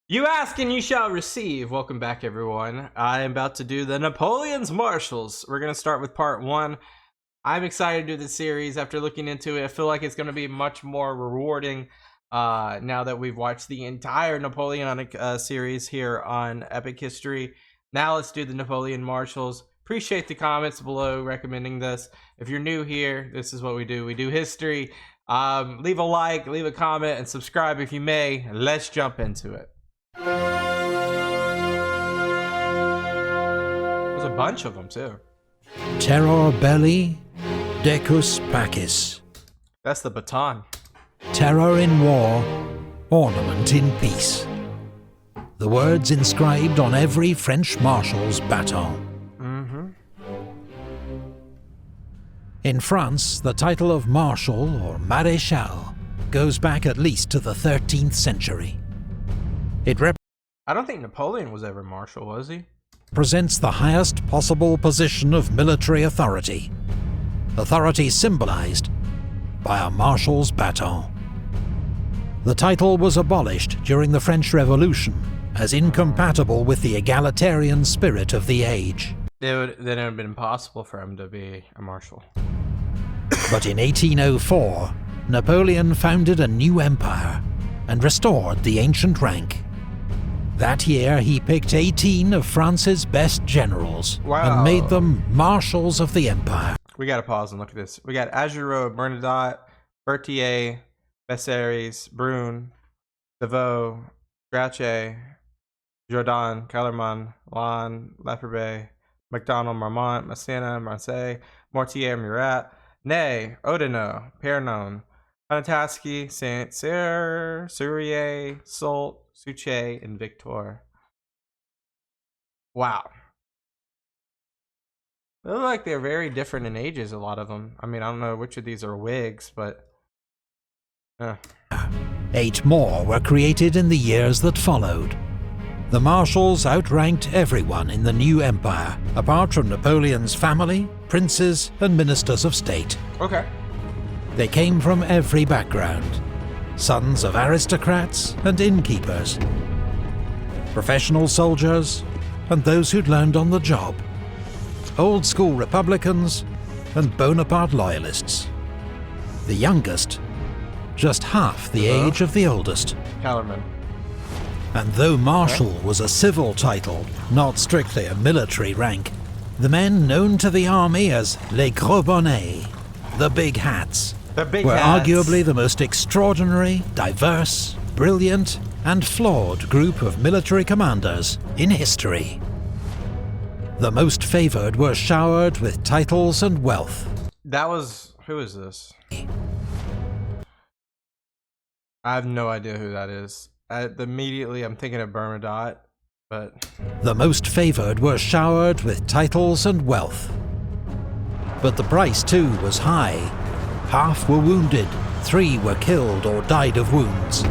You ask and you shall receive. Welcome back, everyone. I am about to do the Napoleon's Marshals. We're going to start with part one. I'm excited to do this series after looking into it. I feel like it's going to be much more rewarding now that we've watched the entire Napoleonic series here on Epic History. Now let's do the Napoleon Marshals. Appreciate the comments below recommending this. If you're new here, this is what we do. We do history. Leave a like, leave a comment, and subscribe if you may. Let's jump into it. There's a bunch of them too. Terror belli, decus pacis. That's the baton. Terror in war, ornament in peace. The words inscribed on every French marshal's baton. In France, the title of marshal or maréchal goes back at least to the 13th century. It I don't think Napoleon was ever marshal, was he? represents the highest possible position of military authority. Authority symbolized by a marshal's baton. The title was abolished during the French Revolution as incompatible with the egalitarian spirit of the age. Then it would have been impossible for him to be a marshal. But in 1804, Napoleon founded a new empire and restored the ancient rank. That year, he picked 18 of France's best generals and made them marshals of the empire. We gotta pause and look at this. We got Augereau, Bernadotte, Berthier, Bessaires, Brune, Deveau, Grouchy, Jourdan, Kellermann, Lan, Lefebvre, MacDonald, Marmont, Massena, Moncey, Mortier, Murat, Ney, Oudinot, Pérignon, Poniatowski, Sérurier, Soult, Suchet, and Victor. Wow. They look like they're very different in ages, a lot of them. I mean, I don't know which of these are wigs, but... 8 more were created in the years that followed. The marshals outranked everyone in the new empire, apart from Napoleon's family, princes, and ministers of state. Okay. They came from every background. Sons of aristocrats and innkeepers, professional soldiers, and those who'd learned on the job, old-school Republicans and Bonaparte loyalists. The youngest, just half the age of the oldest. Kellermann. And though Marshal was a civil title, not strictly a military rank, the men known to the army as les gros bonnets, the big hats, were arguably the most extraordinary, diverse, brilliant, and flawed group of military commanders in history. The most favoured were showered with titles and wealth. That was... who is this? I have no idea who that is. Immediately I'm thinking of Bernadotte, but... The most favoured were showered with titles and wealth. But the price too was high. Half were wounded, 3 were killed or died of wounds.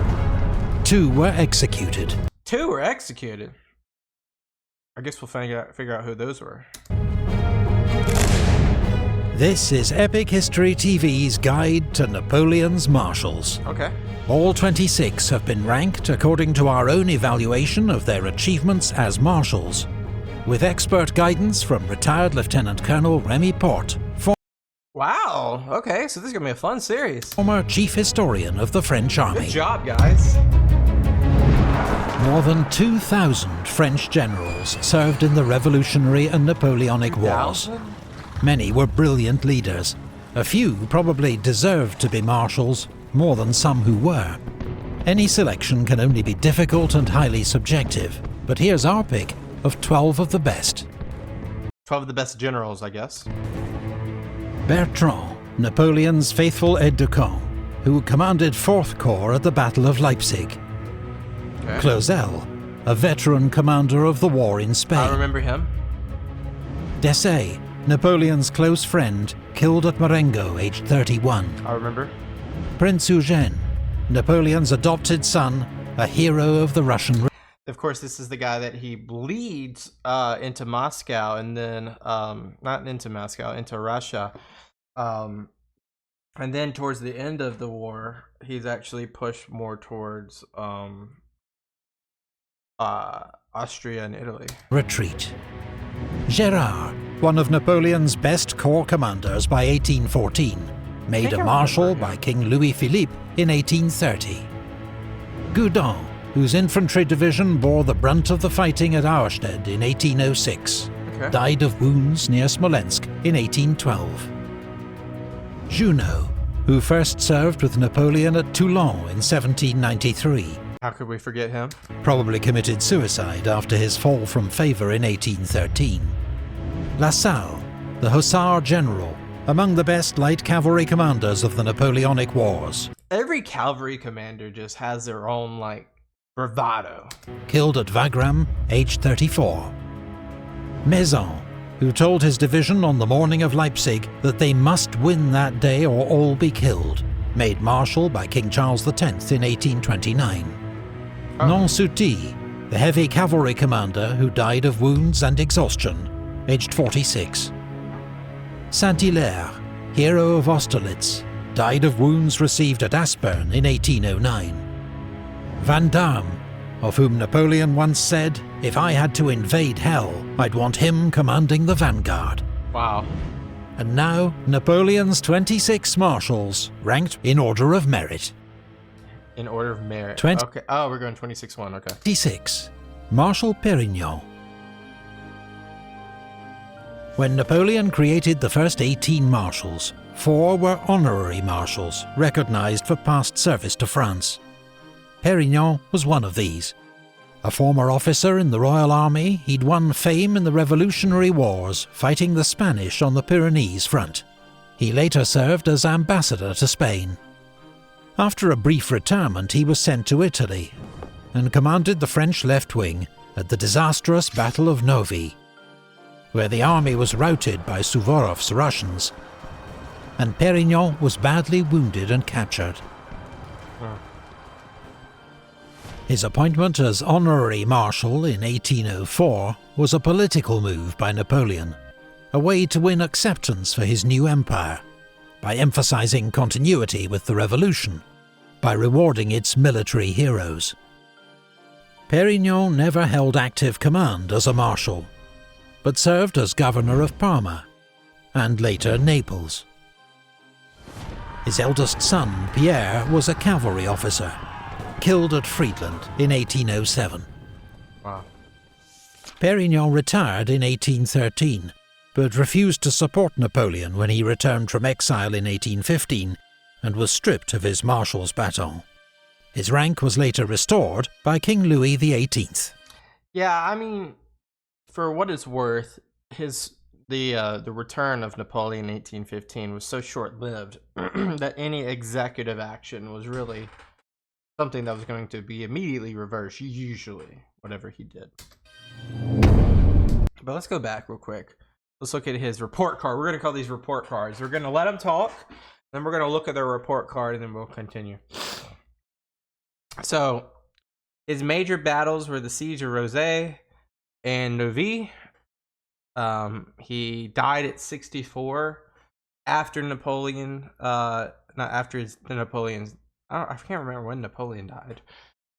2 were executed. 2 were executed? I guess we'll figure out who those were. This is Epic History TV's guide to Napoleon's marshals. Okay. All 26 have been ranked according to our own evaluation of their achievements as marshals, with expert guidance from retired Lieutenant Colonel Remy Porte, Wow, okay, so this is gonna be a fun series. former chief historian of the French army. Good job, guys. More than 2,000 French generals served in the Revolutionary and Napoleonic Wars. Many were brilliant leaders. A few probably deserved to be marshals, more than some who were. Any selection can only be difficult and highly subjective, but here's our pick of 12 of the best. 12 of the best generals, I guess. Bertrand, Napoleon's faithful aide-de-camp, who commanded 4th Corps at the Battle of Leipzig. Okay. Clausel, a veteran commander of the war in Spain. I remember him. Desaix, Napoleon's close friend, killed at Marengo, aged 31. I remember. Prince Eugène, Napoleon's adopted son, a hero of the Russian... Of course, this is the guy that he bleeds into Moscow, and then not into Moscow, into Russia, and then towards the end of the war, he's actually pushed more towards Austria and Italy. Retreat. Gérard, one of Napoleon's best corps commanders by 1814, made a marshal by King Louis-Philippe in 1830. Jourdan, whose infantry division bore the brunt of the fighting at Auerstedt in 1806, died of wounds near Smolensk in 1812. Junot, who first served with Napoleon at Toulon in 1793. How could we forget him? Probably committed suicide after his fall from favour in 1813. Lasalle, the Hussar general, among the best light cavalry commanders of the Napoleonic Wars. Every cavalry commander just has their own, like, bravado. Killed at Wagram, aged 34. Maison, who told his division on the morning of Leipzig that they must win that day or all be killed, made marshal by King Charles X in 1829. Nansouty, the heavy cavalry commander who died of wounds and exhaustion, aged 46. Saint-Hilaire, hero of Austerlitz, died of wounds received at Aspern in 1809. Vandamme, of whom Napoleon once said, "If I had to invade hell, I'd want him commanding the vanguard." Wow. And now, Napoleon's 26 marshals, ranked in order of merit. In order of merit. 20 okay. Oh, we're going 26-1, okay. 26. Marshal Pérignon. When Napoleon created the first 18 marshals, 4 were honorary marshals, recognized for past service to France. Pérignon was one of these. A former officer in the Royal Army, he'd won fame in the Revolutionary Wars, fighting the Spanish on the Pyrenees front. He later served as ambassador to Spain. After a brief retirement, he was sent to Italy and commanded the French left wing at the disastrous Battle of Novi, where the army was routed by Suvorov's Russians, and Pérignon was badly wounded and captured. His appointment as honorary marshal in 1804 was a political move by Napoleon, a way to win acceptance for his new empire, by emphasizing continuity with the revolution, by rewarding its military heroes. Pérignon never held active command as a marshal, but served as governor of Parma, and later Naples. His eldest son, Pierre, was a cavalry officer, killed at Friedland in 1807. Wow. Pérignon retired in 1813, but refused to support Napoleon when he returned from exile in 1815 and was stripped of his marshal's baton. His rank was later restored by King Louis XVIII. Yeah, I mean, for what it's worth, the return of Napoleon in 1815 was so short-lived that any executive action was really something that was going to be immediately reversed, usually, whatever he did. But let's go back real quick. Let's look at his report card. We're going to call these report cards. We're going to let him talk, then we're going to look at their report card, and then we'll continue. So, his major battles were the Siege of Rosé and Novi. He died at 64 after Napoleon, not after Napoleon's, I can't remember when Napoleon died,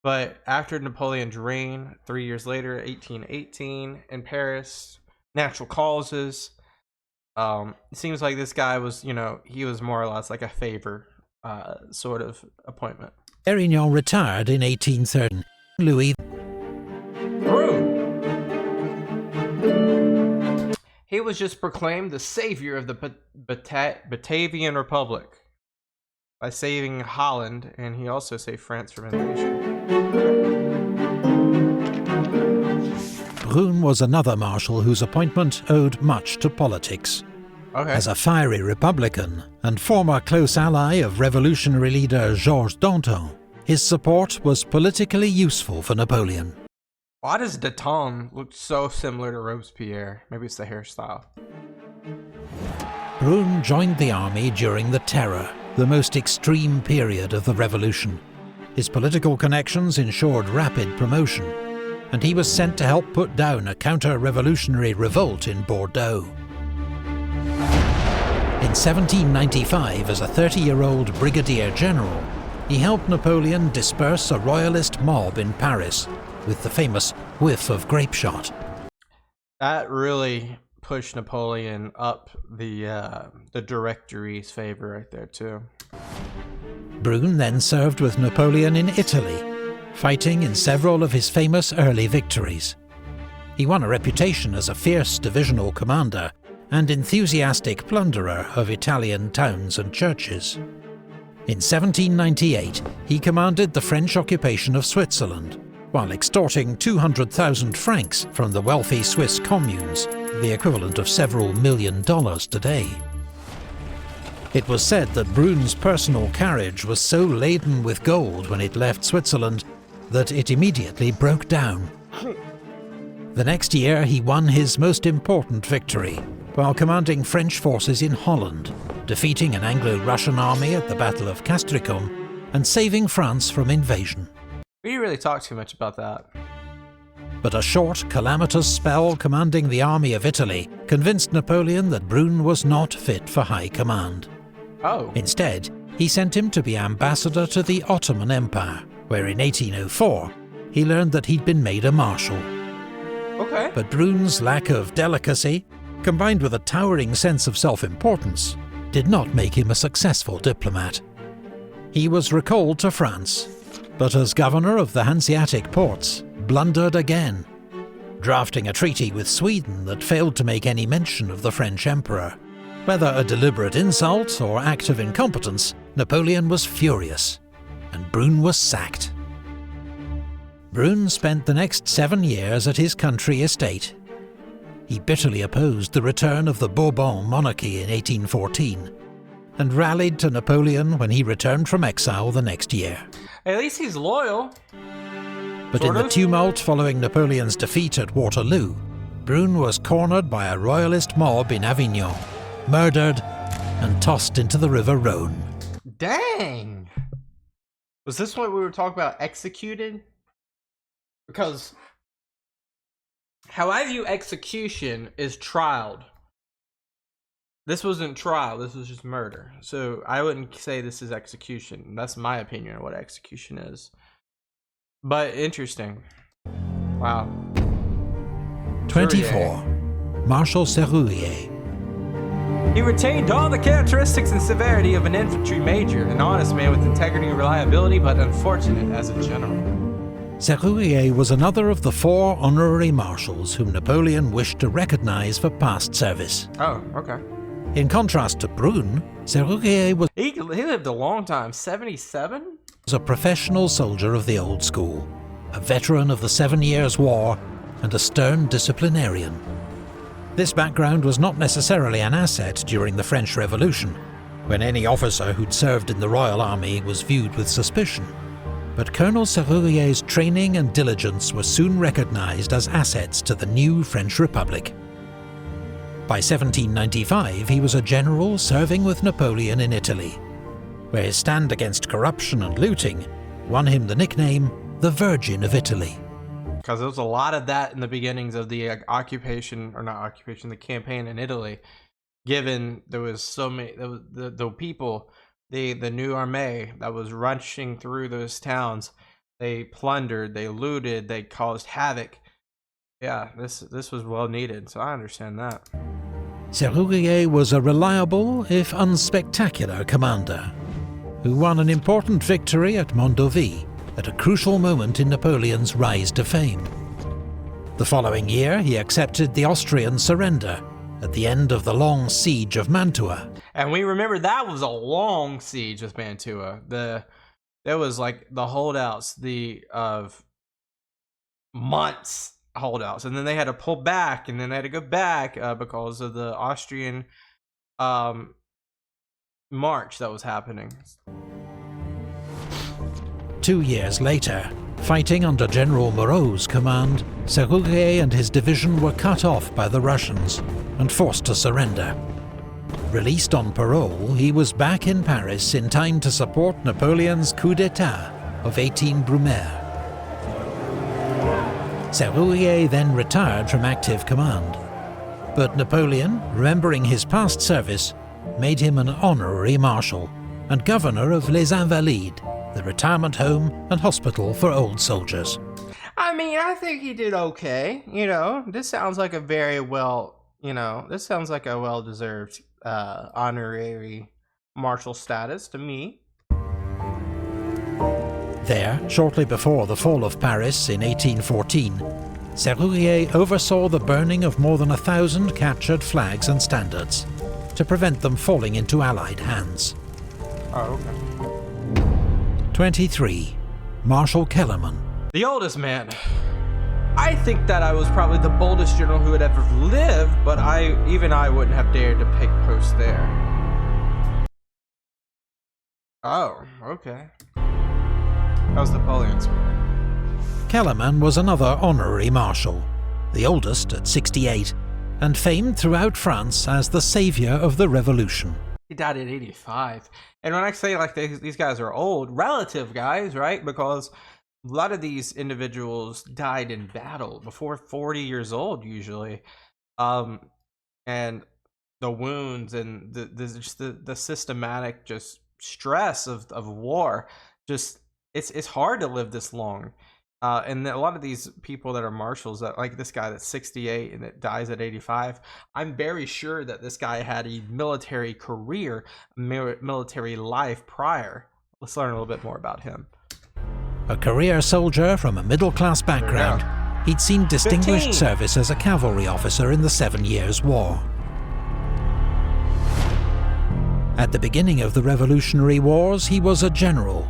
but after Napoleon's reign, 3 years later, 1818, in Paris, natural causes. It seems like this guy was, he was more or less like a favor sort of appointment. Pérignon retired in 1813. Louis. He was just proclaimed the savior of the Batavian Republic by saving Holland, and he also saved France from invasion. Brune was another marshal whose appointment owed much to politics. Okay. As a fiery Republican and former close ally of revolutionary leader Georges Danton, his support was politically useful for Napoleon. Why does Danton look so similar to Robespierre? Maybe it's the hairstyle. Brune joined the army during the Terror, the most extreme period of the revolution. His political connections ensured rapid promotion, and he was sent to help put down a counter-revolutionary revolt in Bordeaux. In 1795, as a 30-year-old brigadier general, he helped Napoleon disperse a royalist mob in Paris with the famous whiff of grape shot. That really pushed Napoleon up the Directory's favor right there too. Brune then served with Napoleon in Italy, fighting in several of his famous early victories. He won a reputation as a fierce divisional commander and enthusiastic plunderer of Italian towns and churches. In 1798, he commanded the French occupation of Switzerland, while extorting 200,000 francs from the wealthy Swiss communes, the equivalent of several $1 million today. It was said that Brune's personal carriage was so laden with gold when it left Switzerland that it immediately broke down. The next year he won his most important victory, while commanding French forces in Holland, defeating an Anglo-Russian army at the Battle of Castricum and saving France from invasion. We didn't really talk too much about that. But a short, calamitous spell commanding the army of Italy convinced Napoleon that Brune was not fit for high command. Oh. Instead, he sent him to be ambassador to the Ottoman Empire, where in 1804 he learned that he'd been made a marshal. Okay. But Brune's lack of delicacy, combined with a towering sense of self-importance, did not make him a successful diplomat. He was recalled to France, but as governor of the Hanseatic ports, blundered again, drafting a treaty with Sweden that failed to make any mention of the French emperor. Whether a deliberate insult or act of incompetence, Napoleon was furious, and Brune was sacked. Brune spent the next 7 years at his country estate. He bitterly opposed the return of the Bourbon monarchy in 1814, and rallied to Napoleon when he returned from exile the next year. At least he's loyal. But in the tumult following Napoleon's defeat at Waterloo, Brune was cornered by a royalist mob in Avignon, murdered, and tossed into the River Rhone. Dang! Was this what we were talking about, executed? Because how I view execution is trialed. This wasn't trial, this was just murder. So I wouldn't say this is execution. That's my opinion of what execution is. But interesting. Wow. 24. Marshal Sérurier. He retained all the characteristics and severity of an infantry major, an honest man with integrity and reliability, but unfortunate as a general. Sérurier was another of the 4 honorary marshals whom Napoleon wished to recognize for past service. Oh, okay. In contrast to Brune, Sérurier was He lived a long time, 77? a professional soldier of the old school, a veteran of the 7 Years' War, and a stern disciplinarian. This background was not necessarily an asset during the French Revolution, when any officer who'd served in the Royal Army was viewed with suspicion. But Colonel Sérurier's training and diligence were soon recognized as assets to the new French Republic. By 1795, he was a general serving with Napoleon in Italy, where his stand against corruption and looting won him the nickname the Virgin of Italy. Because there was a lot of that in the beginnings of the the campaign in Italy. Given there was so many, the people, the new armée that was rushing through those towns, they plundered, they looted, they caused havoc. Yeah, this was well needed, so I understand that. Sérurier was a reliable, if unspectacular, commander who won an important victory at Mondovi at a crucial moment in Napoleon's rise to fame. The following year, he accepted the Austrian surrender at the end of the long siege of Mantua. And we remember that was a long siege with Mantua. There was like the holdouts, of months holdouts, and then they had to pull back, and then they had to go back because of the Austrian march that was happening. 2 years later, fighting under General Moreau's command, Sérurier and his division were cut off by the Russians and forced to surrender. Released on parole, he was back in Paris in time to support Napoleon's coup d'etat of 18 Brumaire. Sérurier then retired from active command, but Napoleon, remembering his past service, made him an honorary marshal and governor of Les Invalides, the retirement home and hospital for old soldiers. I mean, I think he did okay. You know, this sounds like a very well, this sounds like a well-deserved honorary marshal status to me. There, shortly before the fall of Paris in 1814, Sérurier oversaw the burning of more than 1,000 captured flags and standards, to prevent them falling into Allied hands. Oh, okay. 23. Marshal Kellermann. The oldest man. I think that I was probably the boldest general who had ever lived, but even I wouldn't have dared to take post there. Oh, okay. That was Napoleon's. Kellermann was another honorary marshal, the oldest at 68, and famed throughout France as the saviour of the revolution. He died at 85. And when I say like these guys are old, relative guys, right? Because a lot of these individuals died in battle before 40 years old usually. And the wounds and the systematic just stress of war, just it's hard to live this long. And a lot of these people that are marshals, that like this guy that's 68 and that dies at 85, I'm very sure that this guy had a military career, military life prior. Let's learn a little bit more about him. A career soldier from a middle-class background, he'd seen distinguished service as a cavalry officer in the 7 Years' War. At the beginning of the Revolutionary Wars, he was a general,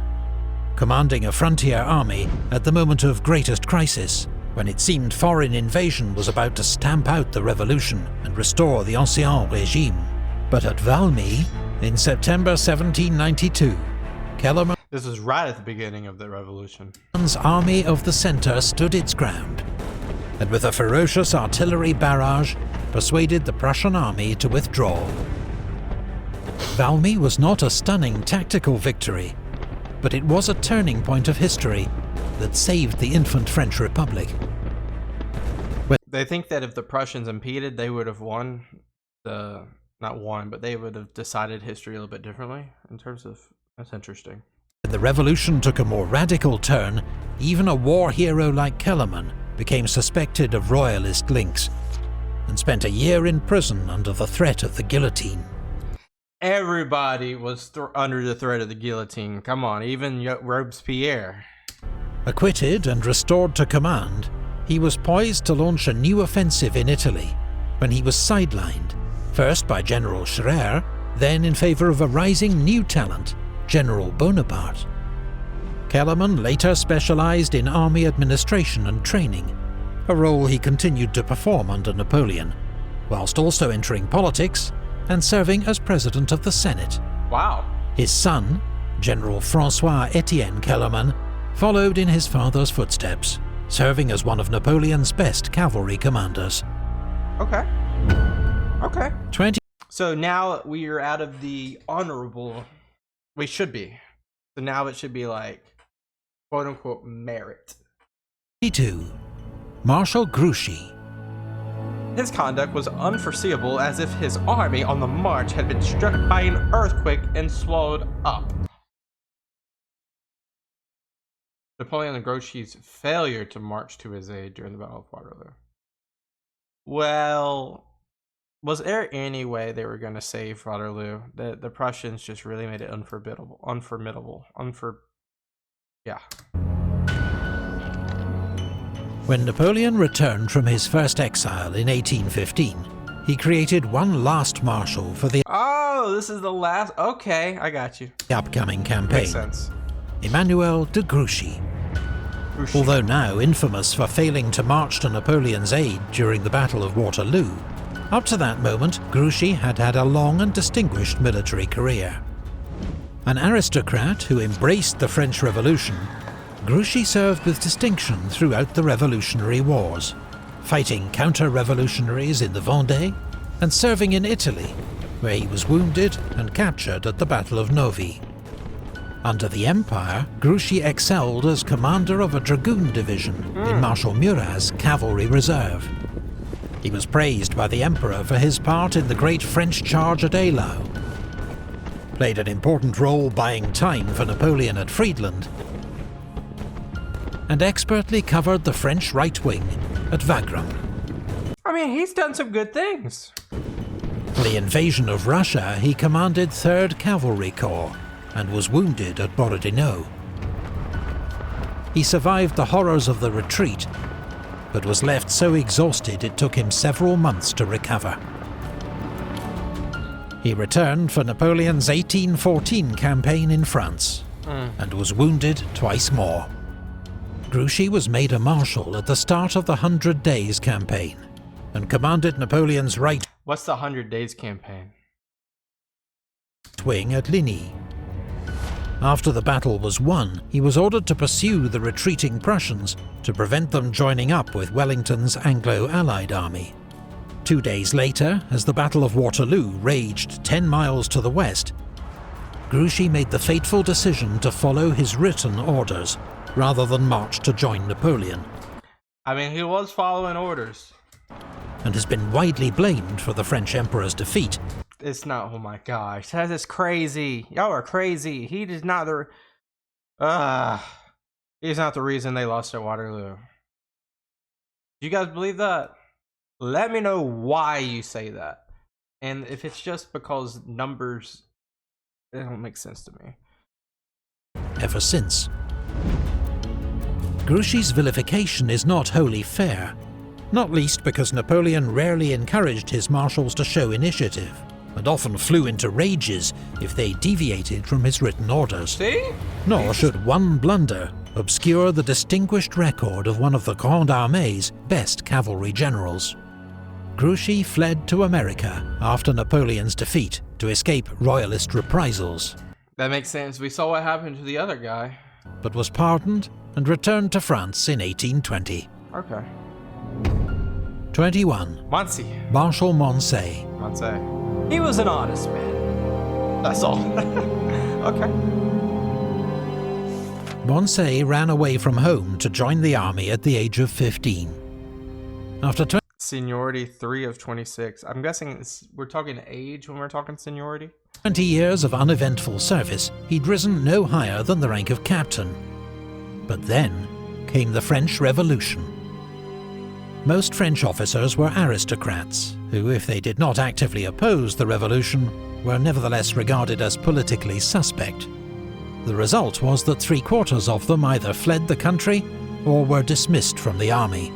commanding a frontier army at the moment of greatest crisis, when it seemed foreign invasion was about to stamp out the revolution and restore the ancien régime. But at Valmy, in September 1792, Kellermann... This was right at the beginning of the revolution. Army of the Centre stood its ground, and with a ferocious artillery barrage, persuaded the Prussian army to withdraw. Valmy was not a stunning tactical victory, but it was a turning point of history that saved the infant French Republic. They think that if the Prussians impeded, they would have won not won, but they would have decided history a little bit differently in terms of... That's interesting. When the revolution took a more radical turn, even a war hero like Kellermann became suspected of royalist links, and spent a year in prison under the threat of the guillotine. Everybody was under the threat of the guillotine. Come on, even Robespierre. Acquitted and restored to command, he was poised to launch a new offensive in Italy, when he was sidelined, first by General Scherer, then in favour of a rising new talent, General Bonaparte. Kellermann later specialised in army administration and training, a role he continued to perform under Napoleon, whilst also entering politics and serving as President of the Senate. Wow. His son, General François-Étienne Kellermann, followed in his father's footsteps, serving as one of Napoleon's best cavalry commanders. Okay. Okay. 20. So now we are out of the honorable... We should be. So now it should be like, quote-unquote, merit. 22. Marshal Grouchy. His conduct was unforeseeable, as if his army on the march had been struck by an earthquake and swallowed up. Napoleon and Grouchy's failure to march to his aid during the Battle of Waterloo. Well, was there any way they were going to save Waterloo? The Prussians just really made it yeah. When Napoleon returned from his first exile in 1815, he created one last marshal for the this is the last... Okay, I got you. upcoming campaign. Makes sense. Emmanuel de Grouchy. Although now infamous for failing to march to Napoleon's aid during the Battle of Waterloo, up to that moment, Grouchy had had a long and distinguished military career. An aristocrat who embraced the French Revolution, Grouchy served with distinction throughout the Revolutionary Wars, fighting counter-revolutionaries in the Vendée, and serving in Italy, where he was wounded and captured at the Battle of Novi. Under the Empire, Grouchy excelled as commander of a dragoon division in Marshal Murat's cavalry reserve. He was praised by the Emperor for his part in the Great French Charge at Eylau, played an important role buying time for Napoleon at Friedland, and expertly covered the French right wing at Wagram. I mean, he's done some good things. For the invasion of Russia, he commanded 3rd Cavalry Corps and was wounded at Borodino. He survived the horrors of the retreat, but was left so exhausted it took him several months to recover. He returned for Napoleon's 1814 campaign in France, and was wounded twice more. Grouchy was made a marshal at the start of the 100 Days campaign, and commanded Napoleon's right What's the 100 Days campaign? wing at Ligny. After the battle was won, he was ordered to pursue the retreating Prussians to prevent them joining up with Wellington's Anglo-Allied army. 2 days later, as the Battle of Waterloo raged 10 miles to the west, Grouchy made the fateful decision to follow his written orders, rather than march to join Napoleon. I mean, he was following orders. And has been widely blamed for the French Emperor's defeat. It's not, oh my gosh, that is crazy. Y'all are crazy. He is not the, he's not the reason they lost at Waterloo. Do you guys believe that? Let me know why you say that. And if it's just because numbers, it don't make sense to me. Ever since. Grouchy's vilification is not wholly fair, not least because Napoleon rarely encouraged his marshals to show initiative, and often flew into rages if they deviated from his written orders. See? Nor should one blunder obscure the distinguished record of one of the Grande Armée's best cavalry generals. Grouchy fled to America after Napoleon's defeat to escape royalist reprisals. That makes sense. We saw what happened to the other guy. But was pardoned and returned to France in 1820. Okay. 21. Moncey. Marshal Moncey. Moncey. He was an honest man. That's all. Okay. Moncey ran away from home to join the army at the age of 15. After Seniority 3 of 26. I'm guessing we're talking age when we're talking seniority? 20 years of uneventful service, he'd risen no higher than the rank of captain. But then came the French Revolution. Most French officers were aristocrats, who, if they did not actively oppose the revolution, were nevertheless regarded as politically suspect. The result was that 3/4 of them either fled the country or were dismissed from the army.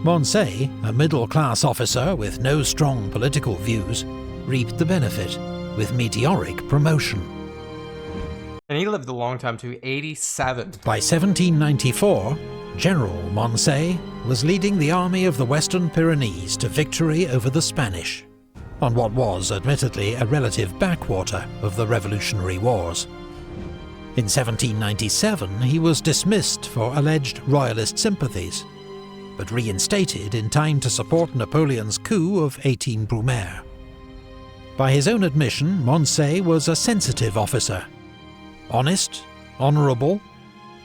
Moncey, a middle-class officer with no strong political views, reaped the benefit with meteoric promotion. And he lived a long time too, 87. By 1794, General Moncey was leading the army of the Western Pyrenees to victory over the Spanish, on what was admittedly a relative backwater of the Revolutionary Wars. In 1797, he was dismissed for alleged royalist sympathies, but reinstated in time to support Napoleon's coup of 18 Brumaire. By his own admission, Moncey was a sensitive officer, honest, honourable,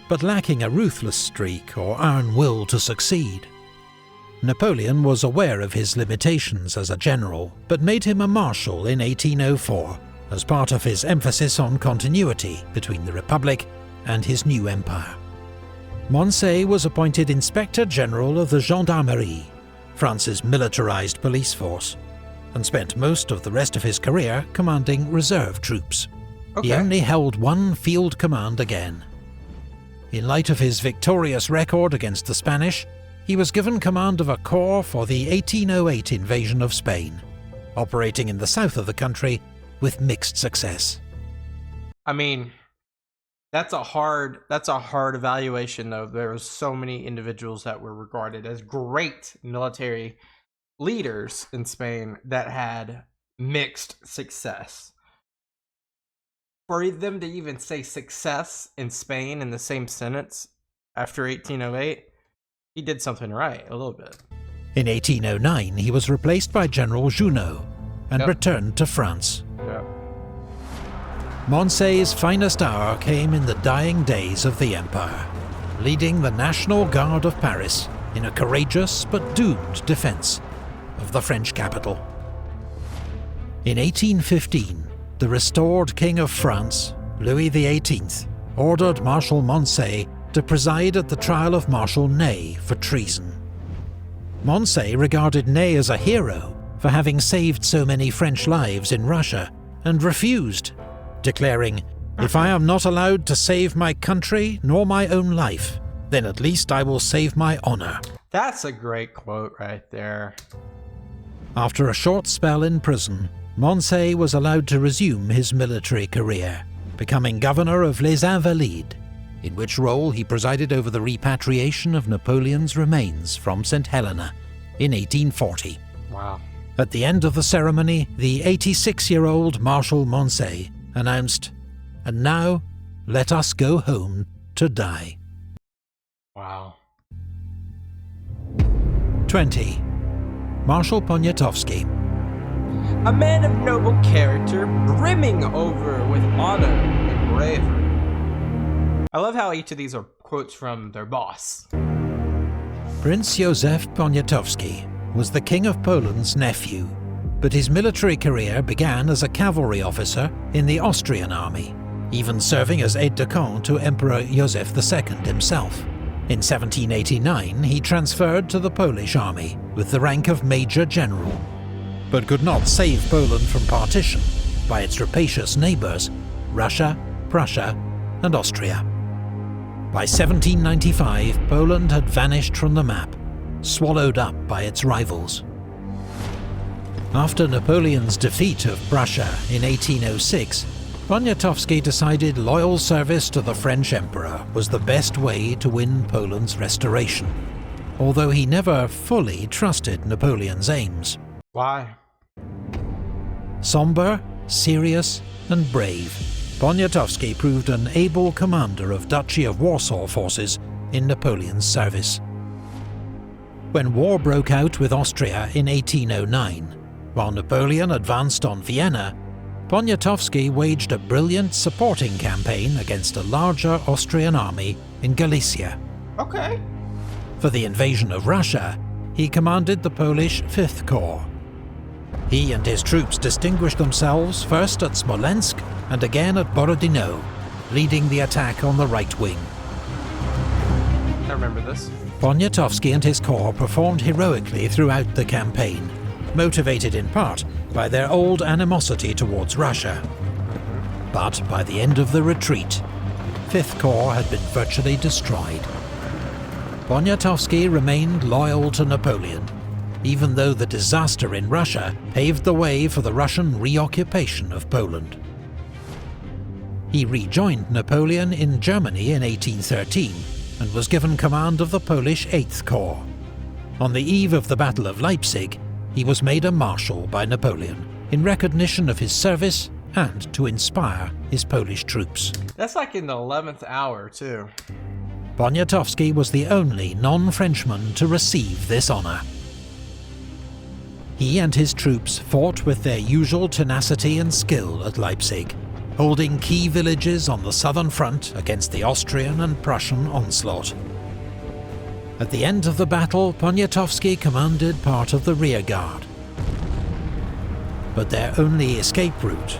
but lacking a ruthless streak or iron will to succeed. Napoleon was aware of his limitations as a general, but made him a marshal in 1804 as part of his emphasis on continuity between the Republic and his new empire. Moncey was appointed Inspector General of the Gendarmerie, France's militarized police force, and spent most of the rest of his career commanding reserve troops. Okay. He only held one field command again. In light of his victorious record against the Spanish, he was given command of a corps for the 1808 invasion of Spain, operating in the south of the country with mixed success. I mean, that's a hard evaluation though. There was so many individuals that were regarded as great military leaders in Spain that had mixed success. For them to even say success in Spain in the same sentence after 1808, he did something right, a little bit. In 1809, he was replaced by General Junot and returned to France. Yep. Moncey's finest hour came in the dying days of the Empire, leading the National Guard of Paris in a courageous but doomed defense of the French capital. In 1815, the restored King of France, Louis XVIII, ordered Marshal Moncey to preside at the trial of Marshal Ney for treason. Moncey regarded Ney as a hero for having saved so many French lives in Russia, and refused, declaring, "If I am not allowed to save my country nor my own life, then at least I will save my honor." That's a great quote right there. After a short spell in prison, Moncey was allowed to resume his military career, becoming governor of Les Invalides, in which role he presided over the repatriation of Napoleon's remains from St. Helena in 1840. Wow. At the end of the ceremony, the 86-year-old Marshal Moncey announced, "And now, let us go home to die." Wow. 20. Marshal Poniatowski. A man of noble character, brimming over with honor and bravery. I love how each of these are quotes from their boss. Prince Józef Poniatowski was the King of Poland's nephew, but his military career began as a cavalry officer in the Austrian army, even serving as aide-de-camp to Emperor Józef II himself. In 1789, he transferred to the Polish army with the rank of Major General, but could not save Poland from partition by its rapacious neighbours, Russia, Prussia, and Austria. By 1795, Poland had vanished from the map, swallowed up by its rivals. After Napoleon's defeat of Prussia in 1806, Poniatowski decided loyal service to the French Emperor was the best way to win Poland's restoration, although he never fully trusted Napoleon's aims. Why? Sombre, serious, and brave, Poniatowski proved an able commander of Duchy of Warsaw forces in Napoleon's service. When war broke out with Austria in 1809, while Napoleon advanced on Vienna, Poniatowski waged a brilliant supporting campaign against a larger Austrian army in Galicia. Okay. For the invasion of Russia, he commanded the Polish 5th Corps. He and his troops distinguished themselves first at Smolensk and again at Borodino, leading the attack on the right wing. I remember this. Poniatowski and his corps performed heroically throughout the campaign, motivated in part by their old animosity towards Russia. But by the end of the retreat, 5th Corps had been virtually destroyed. Poniatowski remained loyal to Napoleon, even though the disaster in Russia paved the way for the Russian reoccupation of Poland. He rejoined Napoleon in Germany in 1813 and was given command of the Polish 8th Corps. On the eve of the Battle of Leipzig, he was made a marshal by Napoleon in recognition of his service and to inspire his Polish troops. That's like in the 11th hour, too. Poniatowski was the only non-Frenchman to receive this honor. He and his troops fought with their usual tenacity and skill at Leipzig, holding key villages on the southern front against the Austrian and Prussian onslaught. At the end of the battle, Poniatowski commanded part of the rearguard. But their only escape route,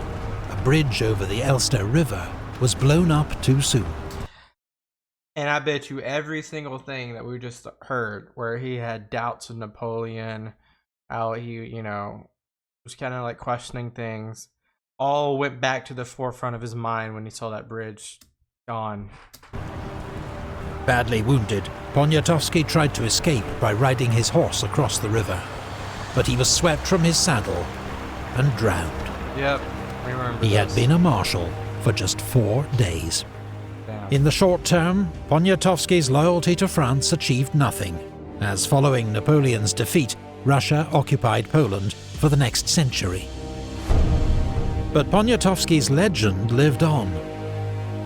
a bridge over the Elster River, was blown up too soon. And I bet you every single thing that we just heard, where he had doubts of Napoleon, how he, was kind of like questioning things, all went back to the forefront of his mind when he saw that bridge gone. Badly wounded, Poniatowski tried to escape by riding his horse across the river, but he was swept from his saddle and drowned. Yep, I remember He had been a marshal for just 4 days. Damn. In the short term, Poniatowski's loyalty to France achieved nothing, as following Napoleon's defeat, Russia occupied Poland for the next century. But Poniatowski's legend lived on,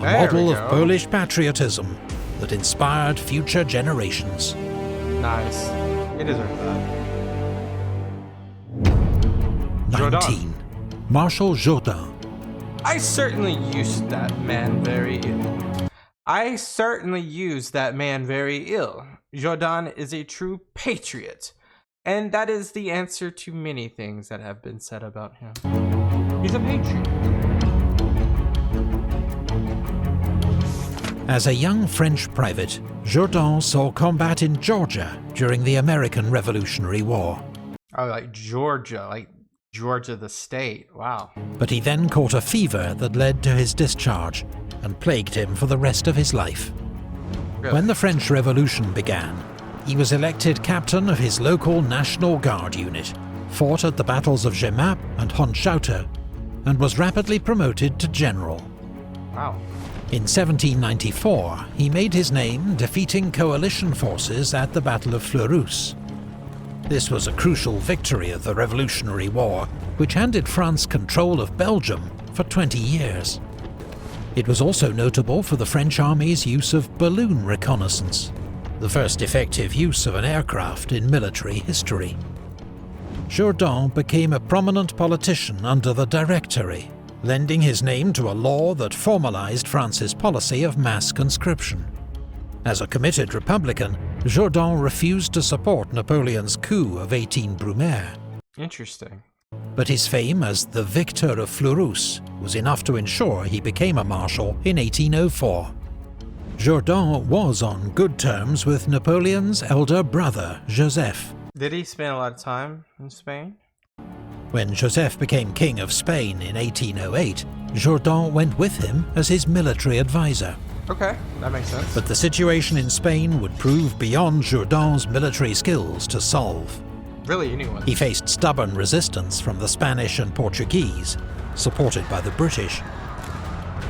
a model of Polish patriotism that inspired future generations. Nice. It deserved that. 19. Marshal Jourdan. I certainly used that man very ill. Jourdan is a true patriot. And that is the answer to many things that have been said about him. He's a patriot. As a young French private, Jourdan saw combat in Georgia during the American Revolutionary War. Oh, like Georgia the state. Wow. But he then caught a fever that led to his discharge and plagued him for the rest of his life. Really? When the French Revolution began, he was elected captain of his local National Guard unit, fought at the battles of Jemappes and Hochschutter, and was rapidly promoted to general. Wow. In 1794, he made his name defeating coalition forces at the Battle of Fleurus. This was a crucial victory of the Revolutionary War, which handed France control of Belgium for 20 years. It was also notable for the French army's use of balloon reconnaissance, the first effective use of an aircraft in military history. Jourdan became a prominent politician under the Directory, lending his name to a law that formalized France's policy of mass conscription. As a committed Republican, Jourdan refused to support Napoleon's coup of 18 Brumaire. Interesting. But his fame as the victor of Fleurus was enough to ensure he became a marshal in 1804. Jourdan was on good terms with Napoleon's elder brother, Joseph. Did he spend a lot of time in Spain? When Joseph became king of Spain in 1808, Jourdan went with him as his military advisor. Okay, that makes sense. But the situation in Spain would prove beyond Jourdan's military skills to solve. Really, anyone? He faced stubborn resistance from the Spanish and Portuguese, supported by the British,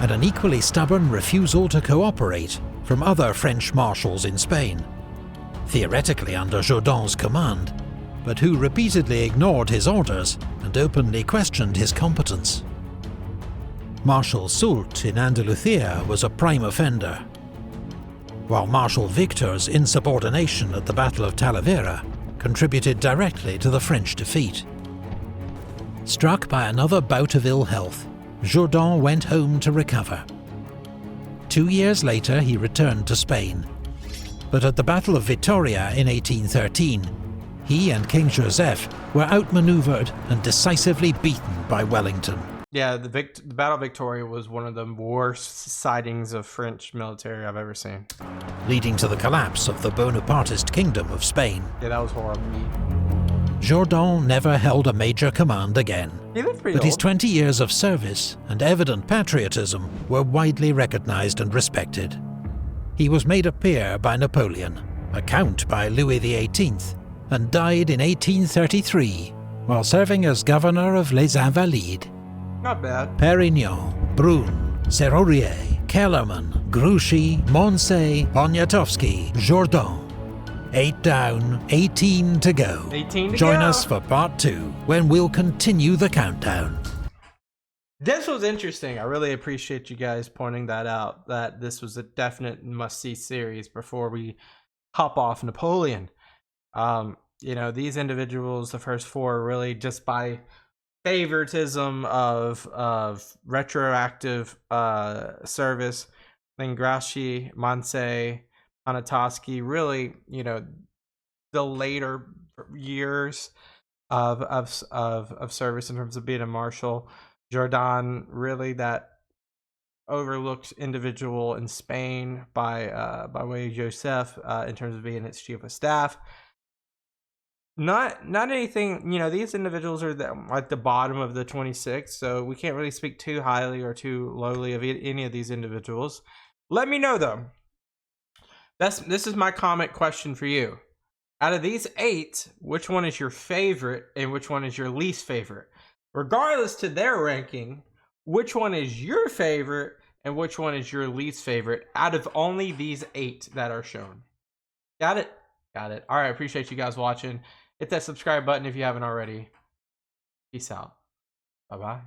and an equally stubborn refusal to cooperate from other French marshals in Spain, theoretically under Jourdan's command, but who repeatedly ignored his orders and openly questioned his competence. Marshal Soult in Andalusia was a prime offender, while Marshal Victor's insubordination at the Battle of Talavera contributed directly to the French defeat. Struck by another bout of ill health, Jourdan went home to recover. 2 years later he returned to Spain, but at the Battle of Vitoria in 1813, he and King Joseph were outmaneuvered and decisively beaten by Wellington. Yeah, the Battle of Victoria was one of the worst sightings of French military I've ever seen. Leading to the collapse of the Bonapartist Kingdom of Spain. Yeah, that was horrible. Jourdan never held a major command again, He lived pretty but his old. 20 years of service and evident patriotism were widely recognized and respected. He was made a peer by Napoleon, a count by Louis XVIII, and died in 1833 while serving as governor of Les Invalides. Not bad. Pérignon, Brune, Sérurier, Kellermann, Grouchy, Moncey, Poniatowski, Jourdan. 8 down, 18 to go. 18 to Join go. us for part 2, when we'll continue the countdown. This was interesting. I really appreciate you guys pointing that out, that this was a definite must-see series before we hop off Napoleon. You know, these individuals, the first 4, are really just by favoritism of retroactive service. Then Grouchy, Moncey, Poniatowski, really, you know, the later years of service in terms of being a marshal. Jourdan, really that overlooked individual in Spain by way of Joseph in terms of being its chief of staff. Not anything, you know, these individuals are at the bottom of the 26, so we can't really speak too highly or too lowly of any of these individuals. Let me know though. This is my comment question for you. Out of these 8, which one is your favorite and which one is your least favorite? Regardless to their ranking, which one is your favorite and which one is your least favorite out of only these 8 that are shown? Got it? Got it. All right, appreciate you guys watching. Hit that subscribe button if you haven't already. Peace out. Bye-bye.